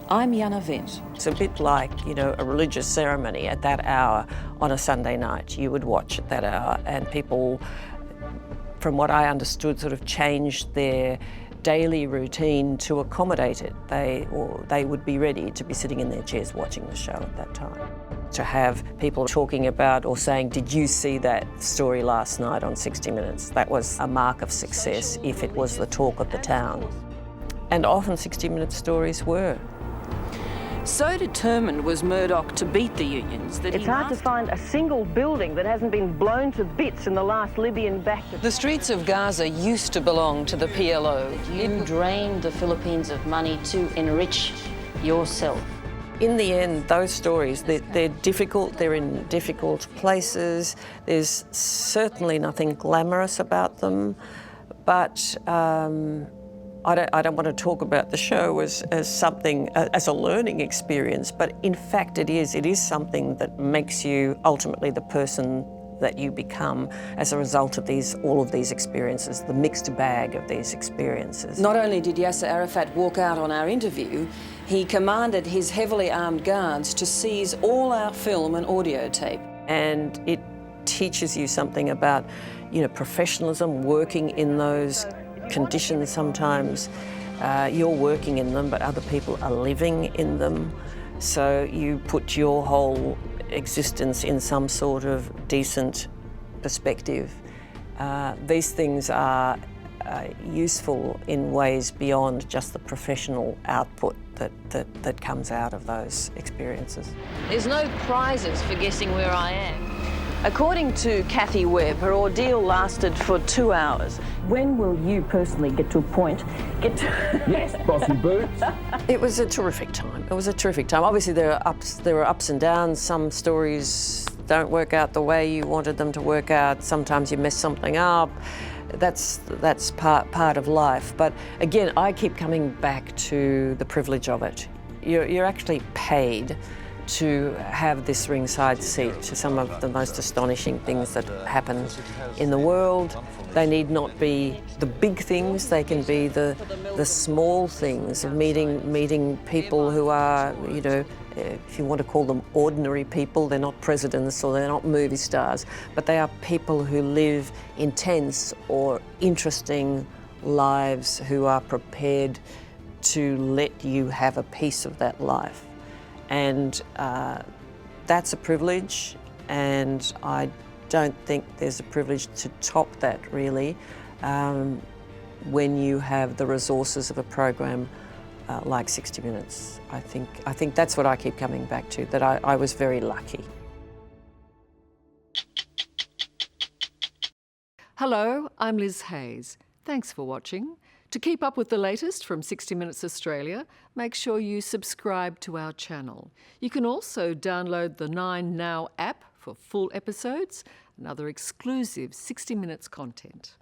I'm Jana Wendt. It's a bit like, a religious ceremony at that hour on a Sunday night. You would watch at that hour, and people, from what I understood, sort of changed their daily routine to accommodate it. They would be ready to be sitting in their chairs watching the show at that time. To have people talking about or saying, "Did you see that story last night on 60 Minutes?" That was a mark of success if it was the talk of the town. And often 60 Minutes stories were. So determined was Murdoch to beat the unions that it's hard to find a single building that hasn't been blown to bits in the last Libyan-backed... The streets of Gaza used to belong to the PLO. You drained the Philippines of money to enrich yourself. In the end, those stories, they're difficult, they're in difficult places. There's certainly nothing glamorous about them, but I don't want to talk about the show as something, as a learning experience, but in fact it is something that makes you ultimately the person that you become as a result of all of these experiences, the mixed bag of these experiences. Not only did Yasser Arafat walk out on our interview, he commanded his heavily armed guards to seize all our film and audio tape. And it teaches you something about, professionalism, working in those conditions sometimes. You're working in them, but other people are living in them. So you put your whole existence in some sort of decent perspective. These things are useful in ways beyond just the professional output that comes out of those experiences. There's no prizes for guessing where I am. According to Kathy Webb, her ordeal lasted for 2 hours. When will you personally get to a point? Yes, bossy boots. It was a terrific time. Obviously, there are ups and downs. Some stories don't work out the way you wanted them to work out. Sometimes you mess something up. That's part of life. But again, I keep coming back to the privilege of it. You're actually paid to have this ringside seat to some of the most astonishing things that happen in the world. They need not be the big things, they can be the small things of meeting people who are, if you want to call them ordinary people. They're not presidents or they're not movie stars, but they are people who live intense or interesting lives, who are prepared to let you have a piece of that life. And that's a privilege, and I don't think there's a privilege to top that, really, when you have the resources of a program like 60 Minutes. I think that's what I keep coming back to, that I was very lucky. Hello, I'm Liz Hayes. Thanks for watching. To keep up with the latest from 60 Minutes Australia, make sure you subscribe to our channel. You can also download the 9 Now app for full episodes and other exclusive 60 Minutes content.